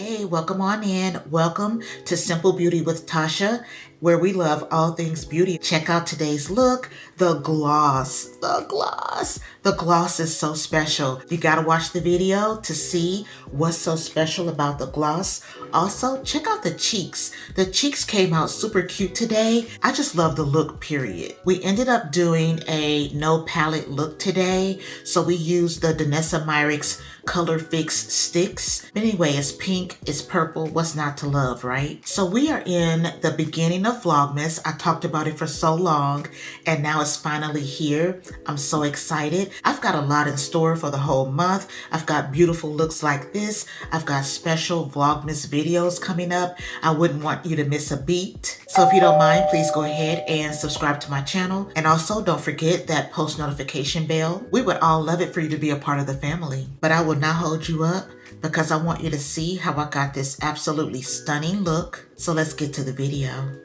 Hey, welcome on in. Welcome to Simple Beauty with Tasha, where we love all things beauty. Check out today's look, the gloss. The gloss is so special. You gotta watch the video to see what's so special about the gloss. Also, check out the cheeks. The cheeks came out super cute today. I just love the look, period. We ended up doing a no palette look today, so we used the Danessa Myricks Color Fix sticks. Anyway, it's pink, it's purple, what's not to love, right? So we are in the beginning of Vlogmas. I talked about it for so long, and now it's finally here. I'm so excited. I've got a lot in store for the whole month. I've got beautiful looks like this. I've got special Vlogmas videos coming up. I wouldn't want you to miss a beat. So if you don't mind, please go ahead and subscribe to my channel. And also don't forget that post notification bell. We would all love it for you to be a part of the family. But I will not hold you up because I want you to see how I got this absolutely stunning look. So let's get to the video.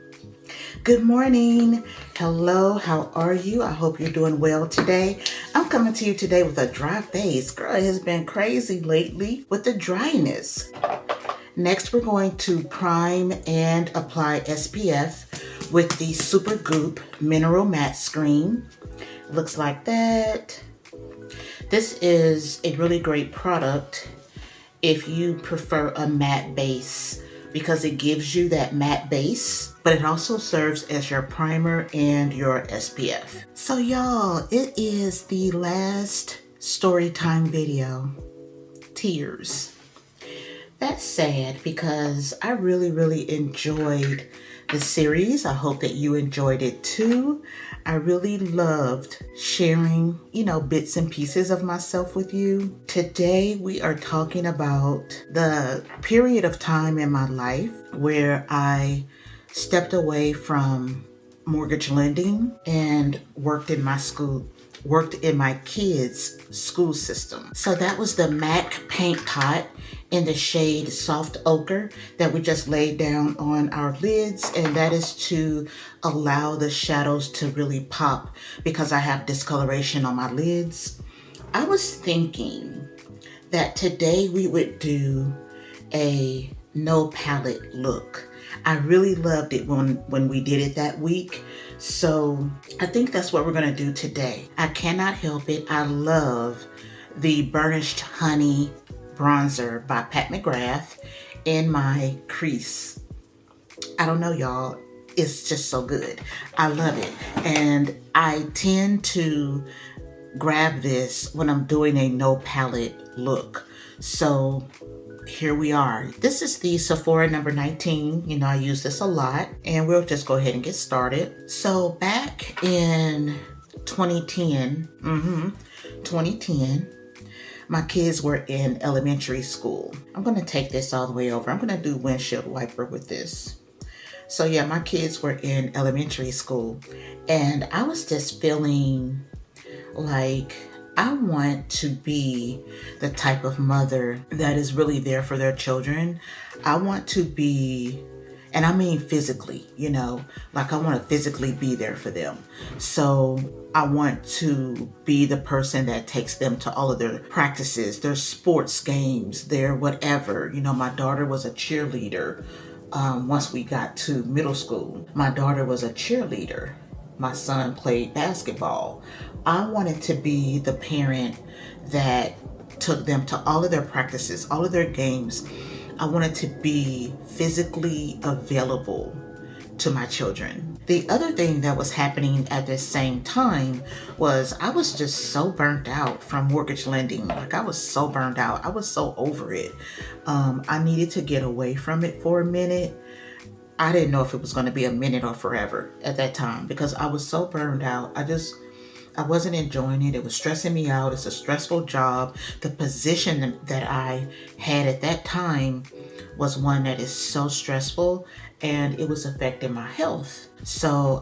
Good morning. Hello, how are you? I hope you're doing well today. I'm coming to you today with a dry face. Girl, it has been crazy lately with the dryness. Next, we're going to prime and apply SPF with the Super Goop Mineral Mattescreen. Looks like that. This is a really great product if you prefer a matte base because it gives you that matte base, but it also serves as your primer and your SPF. So y'all, it is the last story time video. Tears. That's sad because I really enjoyed the series. I hope that you enjoyed it too. I really loved sharing, bits and pieces of myself with you. Today we are talking about the period of time in my life where I stepped away from mortgage lending and worked in my kids' school system. So that was the MAC paint pot in the shade Soft Ochre that we just laid down on our lids, and that is to allow the shadows to really pop because I have discoloration on my lids. I was thinking that today we would do a no palette look. I really loved it when we did it that week. So I think that's what we're gonna do today. I cannot help it. I love the Burnished Honey bronzer by McGRATH in my crease. I don't know, y'all. It's just so good. I love it. And I tend to grab this when I'm doing a no palette look. So here we are. This is the Sephora number 19. I use this a lot, and we'll just go ahead and get started. So back in 2010, my kids were in elementary school. I'm gonna take this all the way over. I'm gonna do windshield wiper with this. So yeah, my kids were in elementary school, and I was just feeling like I want to be the type of mother that is really there for their children. I want to be, and I mean physically, like I want to physically be there for them. So I want to be the person that takes them to all of their practices, their sports games, their whatever. My daughter was a cheerleader. Once we got to middle school, my daughter was a cheerleader. My son played basketball. I wanted to be the parent that took them to all of their practices, all of their games. I wanted to be physically available to my children. The other thing that was happening at the same time was I was just so burnt out from mortgage lending. Like I was so burnt out. I was so over it. I needed to get away from it for a minute. I didn't know if it was going to be a minute or forever at that time because I was so burned out. I wasn't enjoying it. It was stressing me out. It's a stressful job. The position that I had at that time was one that is so stressful, and it was affecting my health. So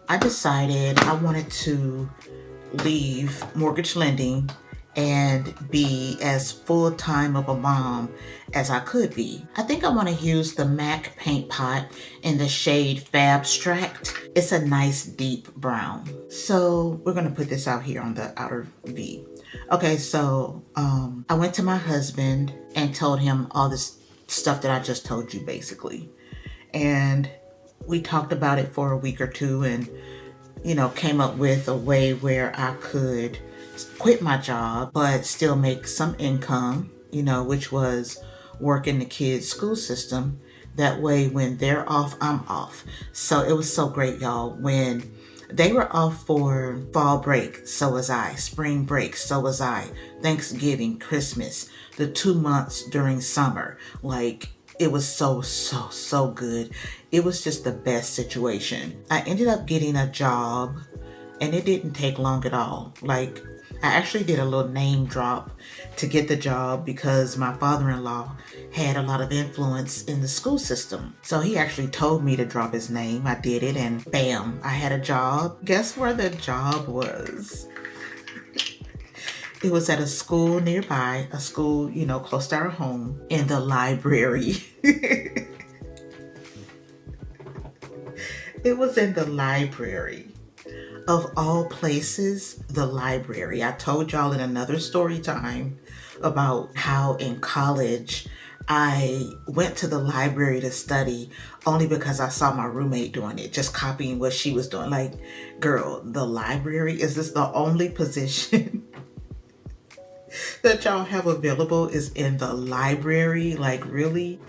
I decided I wanted to leave mortgage lending and be as full-time of a mom as I could be. I think I want to use the MAC paint pot in the shade Fabstract. It's a nice deep brown. So we're gonna put this out here on the outer V. Okay, so I went to my husband and told him all this stuff that I just told you basically. And we talked about it for a week or two and, you know, came up with a way where I could quit my job, but still make some income, you know, which was work in the kids' school system. That way, when they're off, I'm off. So it was so great, y'all. When they were off for fall break, so was I. Spring break, so was I. Thanksgiving, Christmas, the 2 months during summer. Like, it was so good. It was just the best situation. I ended up getting a job and it didn't take long at all. Like, I actually did a little name drop to get the job because my father-in-law had a lot of influence in the school system. So he actually told me to drop his name. I did it and bam, I had a job. Guess where the job was? It was at a school nearby, a school, you know, close to our home, in the library. It was in the library. Of all places, the library. I told y'all in another story time about how in college I went to the library to study only because I saw my roommate doing it, just copying what she was doing. Like, girl, the library, is this the only position that y'all have available is in the library? Like, really?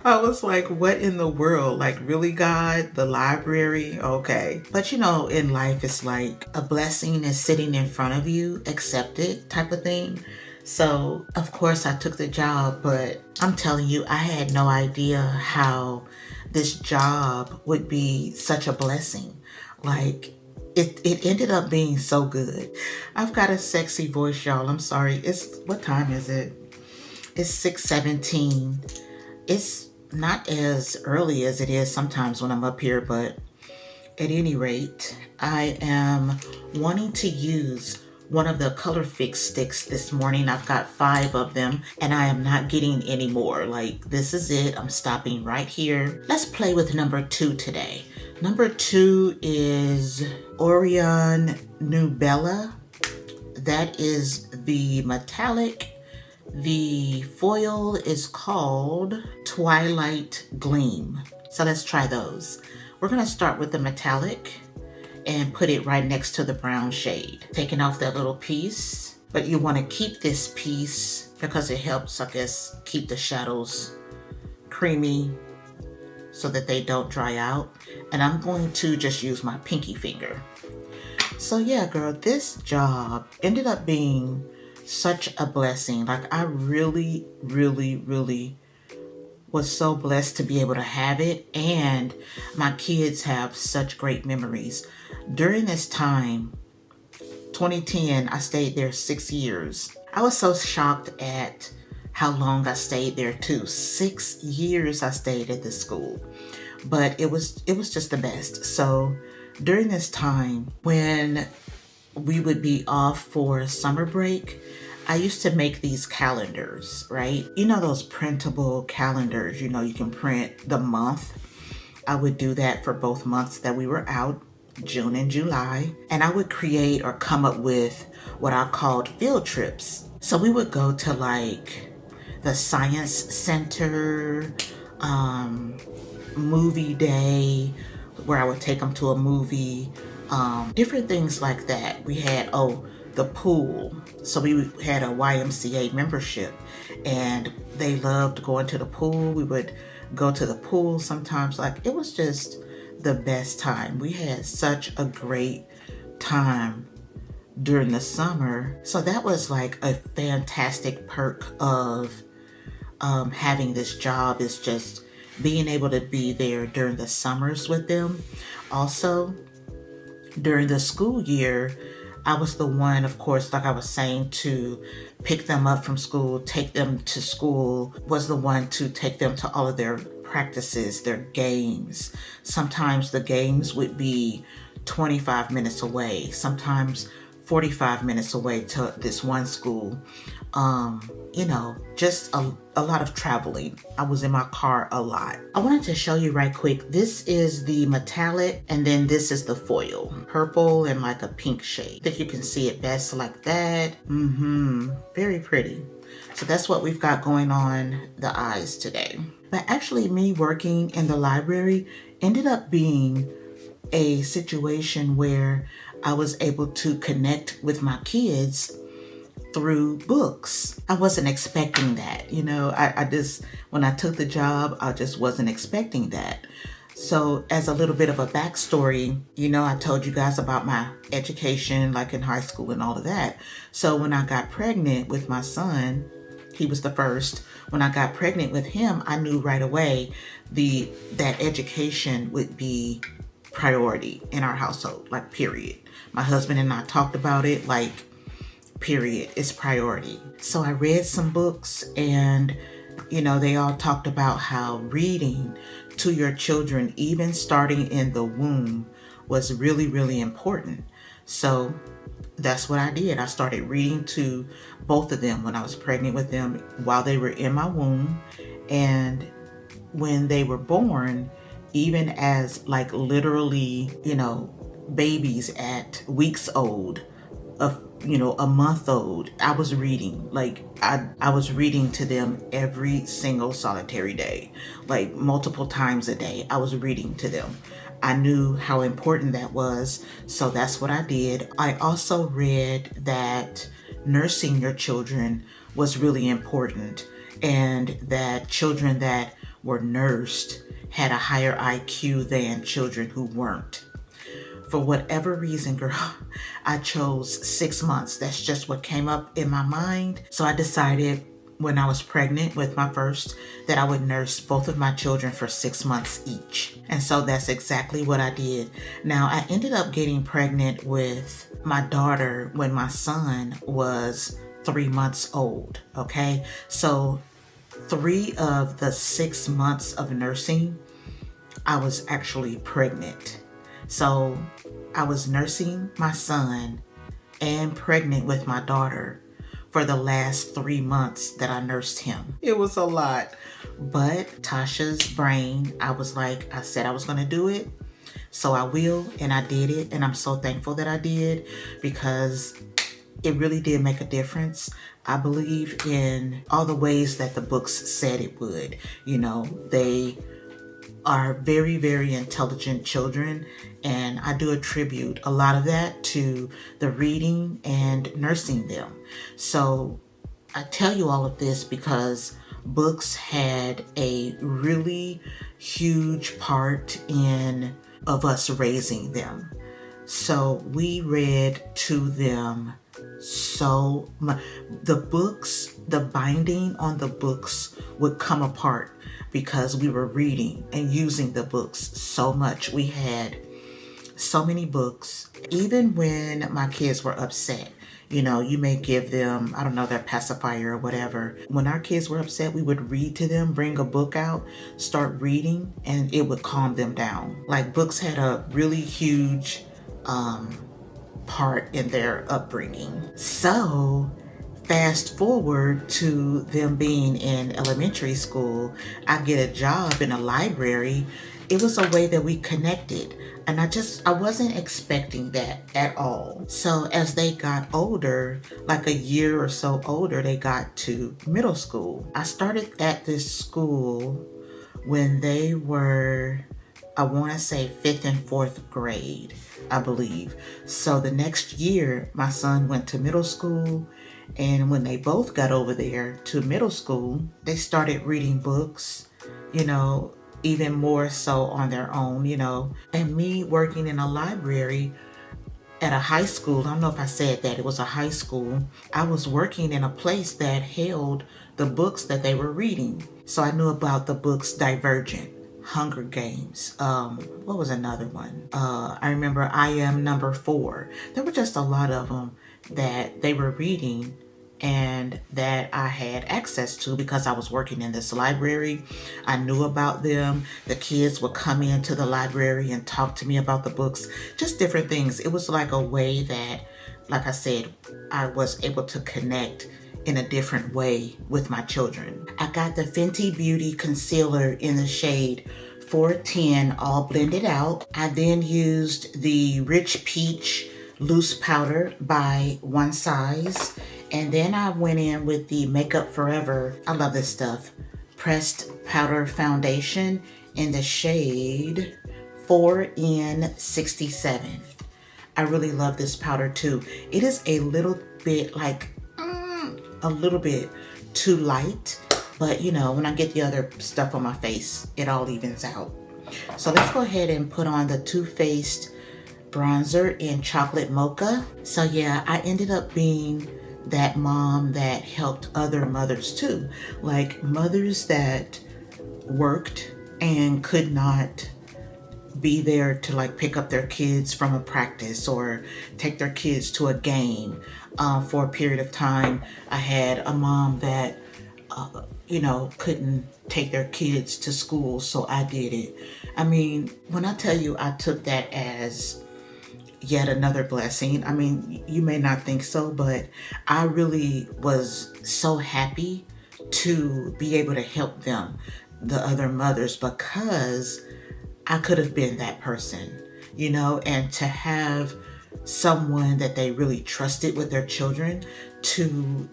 I was like, what in the world? Like, really, God? The library? Okay. But you know, in life, it's like a blessing is sitting in front of you, accept it type of thing. So, of course, I took the job, but I'm telling you, I had no idea how this job would be such a blessing. Like, it ended up being so good. I've got a sexy voice, y'all. I'm sorry. What time is it? It's 6:17. It's not as early as it is sometimes when I'm up here, but at any rate, I am wanting to use one of the Color Fix sticks this morning. I've got 5 of them and I am not getting any more. Like, this is it. I'm stopping right here. Let's play with number 2 today. Number 2 is Orion Nubella. That is the metallic. The foil is called Twilight Gleam. So let's try those. We're gonna start with the metallic and put it right next to the brown shade. Taking off that little piece, but you wanna keep this piece because it helps, I guess, keep the shadows creamy so that they don't dry out. And I'm going to just use my pinky finger. So yeah, girl, this job ended up being such a blessing. Like, I really was so blessed to be able to have it. And my kids have such great memories. During this time, 2010, I stayed there 6 years. I was so shocked at how long I stayed there too. 6 years I stayed at this school, but it was just the best. So during this time when we would be off for summer break, I used to make these calendars, right? You know, those printable calendars, you know, you can print the month. I would do that for both months that we were out, June and July. And I would create or come up with what I called field trips. So we would go to like the science center, movie day, where I would take them to a movie, different things like that. We had, the pool. So we had a YMCA membership and they loved going to the pool. We would go to the pool sometimes. Like, it was just the best time. We had such a great time during the summer. So that was like a fantastic perk of having this job, is just being able to be there during the summers with them. Also, during the school year, I was the one, of course, like I was saying, to pick them up from school, take them to school, was the one to take them to all of their practices, their games. Sometimes the games would be 25 minutes away, sometimes 45 minutes away to this one school. You know, just a lot of traveling. I was in my car a lot. I wanted to show you right quick. This is the metallic, and then this is the foil. Purple and like a pink shade. I think you can see it best like that. Very pretty. So that's what we've got going on the eyes today. But actually me working in the library ended up being a situation where I was able to connect with my kids through books. I wasn't expecting that, you know. I just, when I took the job, I just wasn't expecting that. So as a little bit of a backstory, you know, I told you guys about my education, like in high school and all of that. So when I got pregnant with my son, he was the first. When I got pregnant with him, I knew right away that education would be priority in our household, like period. My husband and I talked about it, like period, it's priority. So I read some books, and you know, they all talked about how reading to your children, even starting in the womb, was really, really important. So that's what I did. I started reading to both of them when I was pregnant with them while they were in my womb, and when they were born, even as like literally, you know, babies at weeks old, you know, a month old, I was reading. Like I was reading to them every single solitary day, like multiple times a day. I was reading to them. I knew how important that was, so that's what I did. I also read that nursing your children was really important, and that children that were nursed had a higher IQ than children who weren't. For whatever reason, girl, I chose 6 months. That's just what came up in my mind. So I decided when I was pregnant with my first that I would nurse both of my children for 6 months each. And so that's exactly what I did. Now, I ended up getting pregnant with my daughter when my son was 3 months old, okay? So 3 of the 6 months of nursing, I was actually pregnant. So I was nursing my son and pregnant with my daughter for the last 3 months that I nursed him. It was a lot, but Tasha's brain, I said I was gonna do it, so I will, and I did it, and I'm so thankful that I did, because it really did make a difference. I believe in all the ways that the books said it would. You know, they are very, very intelligent children, and I do attribute a lot of that to the reading and nursing them. So I tell you all of this because books had a really huge part of us raising them. So we read to them so much. The books, the binding on the books would come apart because we were reading and using the books so much. We had so many books. Even when my kids were upset, you know, you may give them, I don't know, their pacifier or whatever. When our kids were upset, we would read to them, bring a book out, start reading, and it would calm them down. Like, books had a really huge part in their upbringing. So fast forward to them being in elementary school, I get a job in a library. It was a way that we connected, and I wasn't expecting that at all. So as they got older, like a year or so older, they got to middle school. I started at this school when they were, I want to say 5th and 4th grade, I believe. So the next year, my son went to middle school, and when they both got over there to middle school, they started reading books, you know, even more so on their own, you know. And me working in a library at a high school, I don't know if I said that, it was a high school. I was working in a place that held the books that they were reading. So I knew about the books Divergent, Hunger Games, what was another one? I remember I Am Number 4. There were just a lot of them that they were reading, and that I had access to because I was working in this library. I knew about them. The kids would come into the library and talk to me about the books, just different things. It was like a way that, like I said, I was able to connect in a different way with my children. I got the Fenty Beauty Concealer in the shade 410, all blended out. I then used the Rich Peach Loose Powder by One Size. And then I went in with the Makeup Forever, I love this stuff, Pressed Powder Foundation in the shade 4N67. I really love this powder too. It is a little bit like, a little bit too light, but you know, when I get the other stuff on my face, it all evens out. So let's go ahead and put on the Too Faced bronzer in Chocolate Mocha. So yeah, I ended up being that mom that helped other mothers too. Like mothers that worked and could not be there to like pick up their kids from a practice or take their kids to a game for a period of time. I had a mom that you know, couldn't take their kids to school, so I did it. I mean, when I tell you I took that as yet another blessing, I mean, you may not think so, but I really was so happy to be able to help them, the other mothers, because I could have been that person, you know, and to have someone that they really trusted with their children to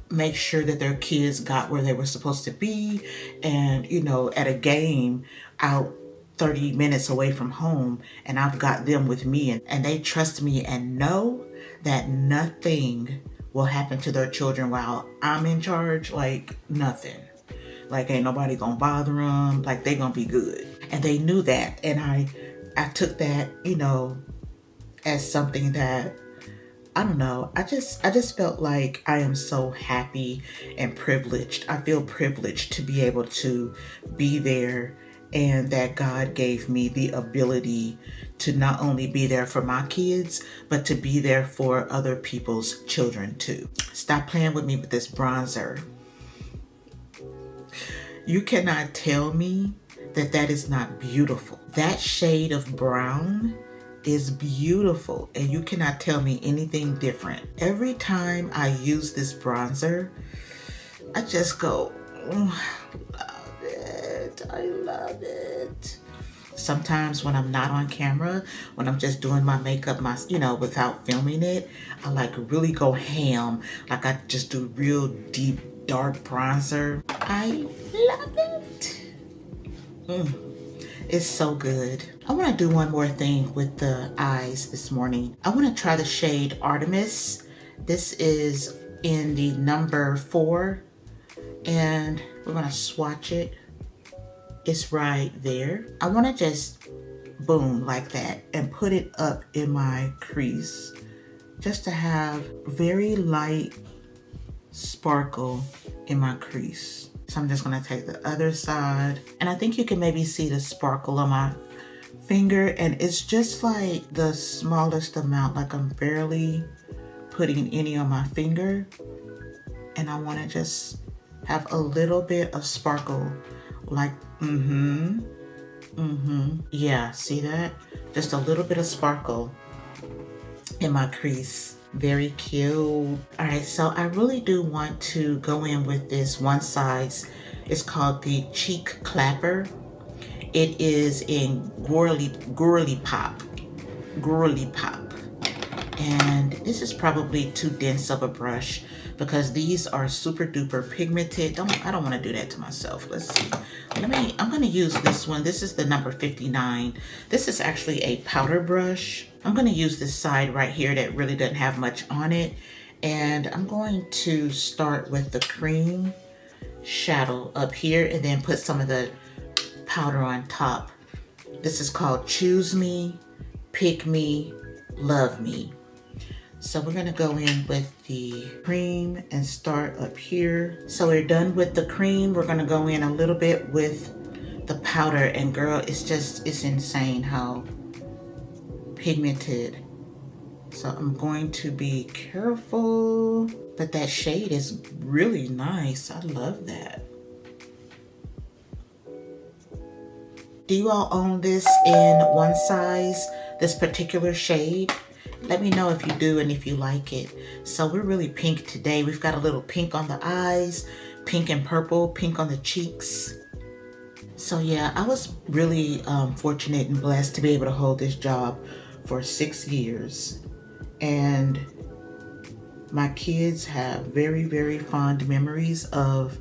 make sure that their kids got where they were supposed to be, and, you know, at a game out 30 minutes away from home, and I've got them with me, and they trust me and know that nothing will happen to their children while I'm in charge. Like nothing. Like ain't nobody gonna bother them. Like they gonna be good. And they knew that. And I took that, you know, as something that, I don't know, I just felt like I am so happy and privileged. I feel privileged to be able to be there, and that God gave me the ability to not only be there for my kids, but to be there for other people's children too. Stop playing with me with this bronzer. You cannot tell me that that is not beautiful. That shade of brown is beautiful, and you cannot tell me anything different. Every time I use this bronzer, I just go, oh, love it. I love it. Sometimes when I'm not on camera, when I'm just doing my makeup, you know, without filming it, I like really go ham. Like I just do real deep, dark bronzer. I love it. It's so good. I want to do one more thing with the eyes this morning. I want to try the shade Artemis. This is in the number 4, and we're going to swatch it. It's right there. I want to just boom like that and put it up in my crease just to have very light sparkle in my crease. So I'm just going to take the other side, and I think you can maybe see the sparkle on my finger, and it's just like the smallest amount, like I'm barely putting any on my finger, and I want to just have a little bit of sparkle, like yeah, see that? Just a little bit of sparkle in my crease. Very cute. All right, so I really do want to go in with this One Size. It's called the Cheek Clapper. It is in ColourPop. And this is probably too dense of a brush because these are super duper pigmented. I don't want to do that to myself. Let's see. I'm going to use this one. This is the number 59. This is actually a powder brush. I'm going to use this side right here that really doesn't have much on it. And I'm going to start with the cream shadow up here and then put some of the powder on top. This is called Choose Me, Pick Me, Love Me. So we're gonna go in with the cream and start up here. So we're done with the cream. We're gonna go in a little bit with the powder, and girl, it's insane how pigmented So I'm going to be careful, but that shade is really nice. I love that. Do you all own this in one size, this particular shade? Let me know if you do and if you like it. So we're really pink today. We've got a little pink on the eyes, pink and purple, pink on the cheeks. So yeah, I was really fortunate and blessed to be able to hold this job for 6 years. And my kids have very, very fond memories of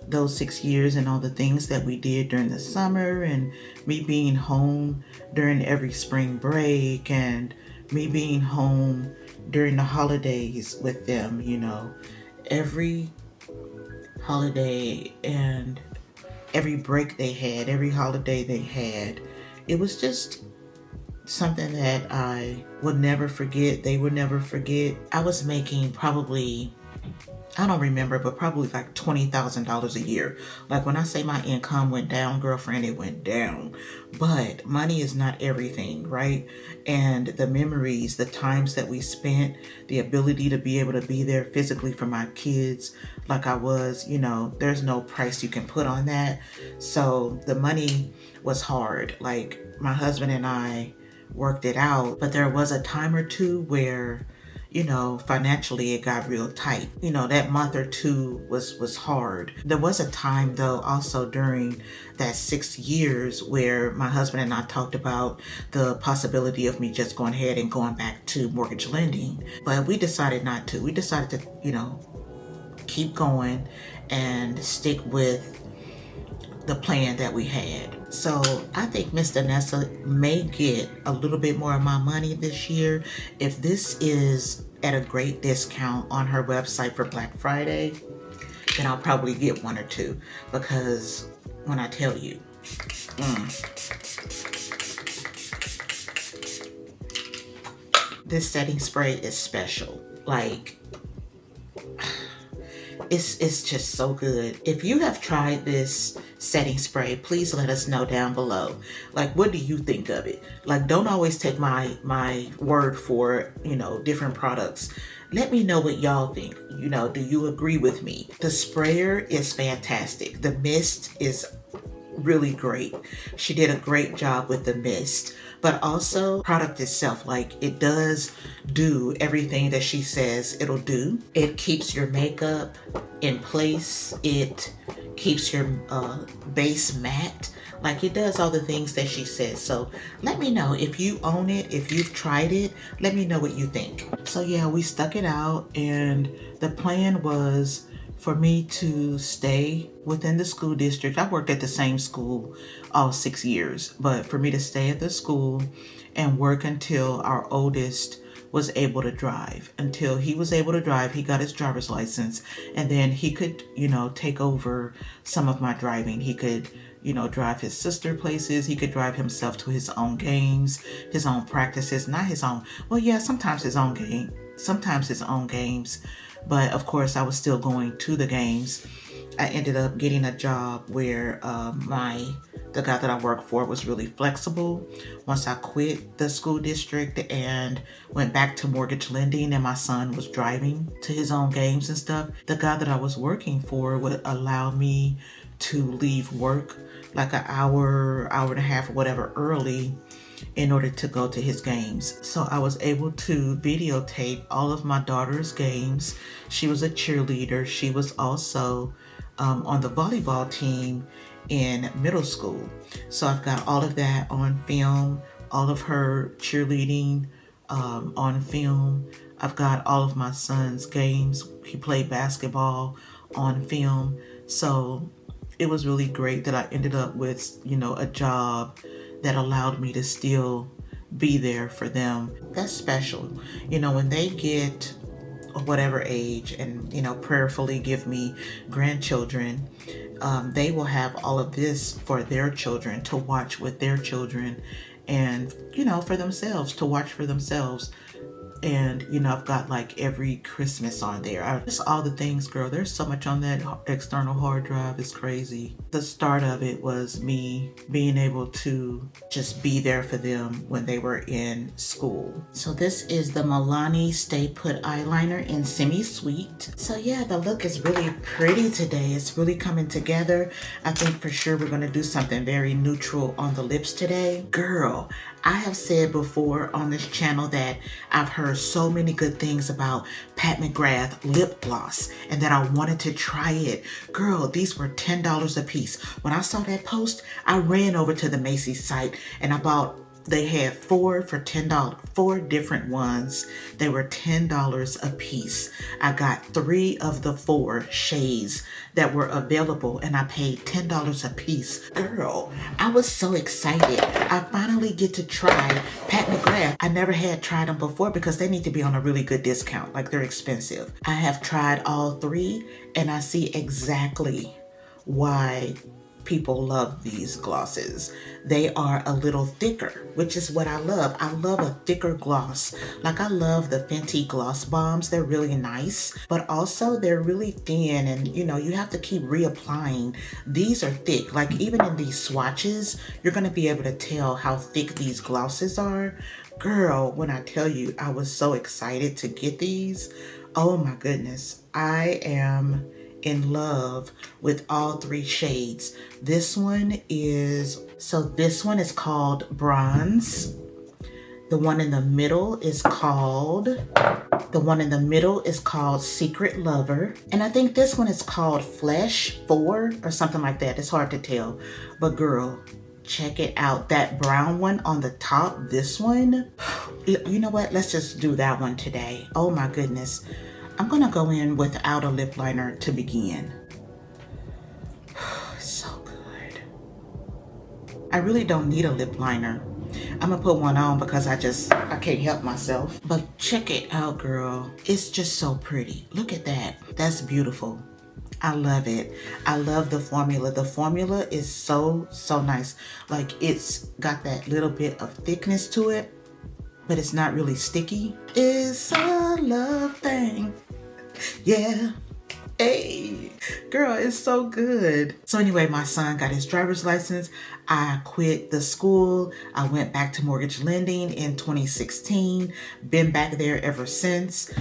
those 6 years and all the things that we did during the summer, and me being home during every spring break, and me being home during the holidays with them, you know, every holiday and every break they had, every holiday they had. It was just something that I would never forget. They would never forget. I was making probably, I don't remember, but probably like $20,000 a year. Like when I say my income went down, girlfriend, it went down. But money is not everything, right? And the memories, the times that we spent, the ability to be able to be there physically for my kids like I was, you know, there's no price you can put on that. So the money was hard. Like my husband and I worked it out, but there was a time or two where, you know, financially it got real tight. You know, that month or two was hard. There was a time though also during that 6 years where my husband and I talked about the possibility of me just going ahead and going back to mortgage lending. But we decided not to. We decided to, you know, keep going and stick with the plan that we had. So I think Miss Danessa may get a little bit more of my money this year. If this is at a great discount on her website for Black Friday, then I'll probably get one or two, because when I tell you, this setting spray is special. Like, it's just so good. If you have tried this setting spray, please let us know down below. Like, what do you think of it? Like, don't always take my word for, you know, different products. Let me know what y'all think. You know, do you agree with me? The sprayer is fantastic. The mist is really great. She did a great job with the mist. But also product itself, like it does do everything that she says it'll do. It keeps your makeup in place. It keeps your base matte. Like it does all the things that she says. So let me know if you own it, if you've tried it, let me know what you think. So yeah, we stuck it out, and the plan was for me to stay within the school district. I worked at the same school all 6 years, but for me to stay at the school and work until our oldest was able to drive. Until he was able to drive, he got his driver's license, and then he could, you know, take over some of my driving. He could, you know, drive his sister places. He could drive himself to his own games, his own practices, not his own, well, yeah, sometimes his own games. But of course, I was still going to the games. I ended up getting a job where the guy that I worked for was really flexible. Once I quit the school district and went back to mortgage lending, and my son was driving to his own games and stuff, the guy that I was working for would allow me to leave work like an hour and a half or whatever early in order to go to his games. So I was able to videotape all of my daughter's games. She was a cheerleader. She was also on the volleyball team in middle school. So I've got all of that on film, all of her cheerleading on film. I've got all of my son's games. He played basketball on film. So it was really great that I ended up with, you know, a job that allowed me to still be there for them. That's special. You know, when they get whatever age and, you know, prayerfully give me grandchildren, they will have all of this for their children to watch with their children, and, you know, for themselves, to watch for themselves. And you know, I've got like every Christmas on there. Just all the things, girl. There's so much on that external hard drive. It's crazy. The start of it was me being able to just be there for them when they were in school. So this is the Milani Stay Put eyeliner in Semi Sweet. So yeah, the look is really pretty today. It's really coming together. I think for sure we're gonna do something very neutral on the lips today. Girl, I have said before on this channel that I've heard so many good things about Pat McGrath lip gloss and that I wanted to try it. Girl, these were $10 a piece. When I saw that post, I ran over to the Macy's site and I bought, they had 4 for $10, 4 different ones. They were $10 a piece. I got 3 of the 4 shades that were available and I paid $10 a piece. Girl, I was so excited. I finally get to try Pat McGrath. I never had tried them before because they need to be on a really good discount. Like, they're expensive. I have tried all 3 and I see exactly why people love these glosses. They are a little thicker, which is what I love. I love a thicker gloss. Like, I love the Fenty gloss bombs. They're really nice, but also they're really thin and you know, you have to keep reapplying. These are thick. Like, even in these swatches, you're going to be able to tell how thick these glosses are. Girl, when I tell you, I was so excited to get these. Oh my goodness. I am in love with all 3 shades. This one is called Bronze. The one in the middle is called Secret Lover. And I think this one is called Flesh 4 or something like that. It's hard to tell. But girl, check it out. That brown one on the top, this one, you know what? Let's just do that one today. Oh my goodness. I'm gonna go in without a lip liner to begin. So good. I really don't need a lip liner. I'm gonna put one on because I can't help myself. But check it out, girl. It's just so pretty. Look at that. That's beautiful. I love it. I love the formula. The formula is so nice. Like, it's got that little bit of thickness to it, but it's not really sticky. It's a love thing. Yeah. Hey, girl, it's so good. So anyway, my son got his driver's license. I quit the school. I went back to mortgage lending in 2016. Been back there ever since.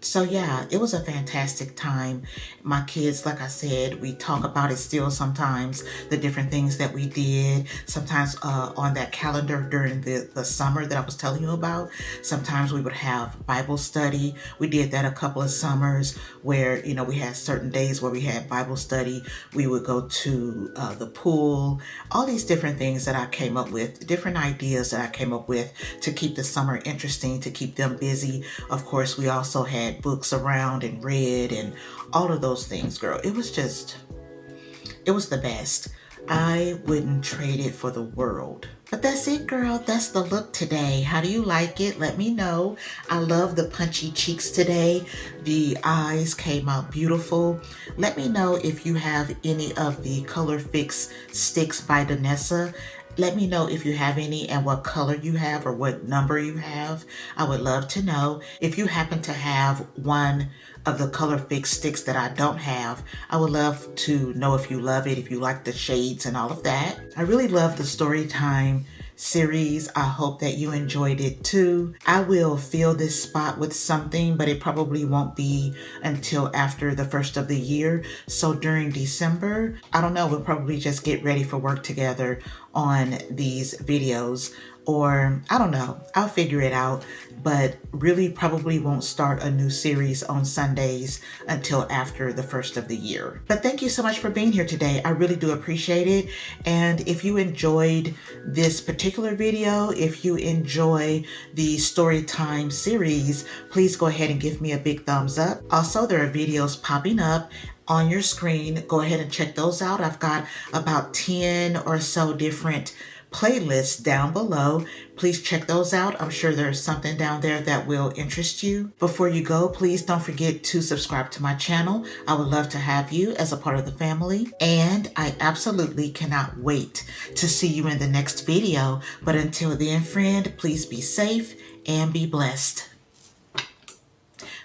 So yeah, it was a fantastic time. My kids, like I said, we talk about it still sometimes, the different things that we did. Sometimes on that calendar during the summer that I was telling you about, sometimes we would have Bible study. We did that a couple of summers where, you know, we had certain days where we had Bible study. We would go to the pool, all these different things that I came up with, different ideas that I came up with to keep the summer interesting, to keep them busy. Of course, we also had books around and read and all of those things, girl. It was the best. I wouldn't trade it for the world. But that's it, girl. That's the look today. How do you like it? Let me know. I love the punchy cheeks today. The eyes came out beautiful. Let me know if you have any of the Color Fix sticks by Danessa. Let me know if you have any and what color you have or what number you have. I would love to know. If you happen to have one of the Color Fix sticks that I don't have, I would love to know if you love it, if you like the shades and all of that. I really love the Storytime series. I hope that you enjoyed it too. I will fill this spot with something, but it probably won't be until after the first of the year. So during December, I don't know, we'll probably just get ready for work together on these videos, or I don't know, I'll figure it out, but really probably won't start a new series on Sundays until after the first of the year. But thank you so much for being here today. I really do appreciate it. And if you enjoyed this particular video, if you enjoy the Storytime series, please go ahead and give me a big thumbs up. Also, there are videos popping up on your screen. Go ahead and check those out. I've got about 10 or so different playlists down below. Please check those out. I'm sure there's something down there that will interest you. Before you go, please don't forget to subscribe to my channel. I would love to have you as a part of the family. And I absolutely cannot wait to see you in the next video. But until then, friend, please be safe and be blessed.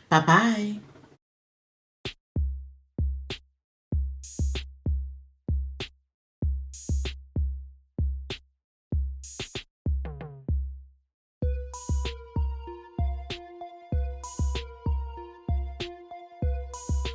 Bye-bye.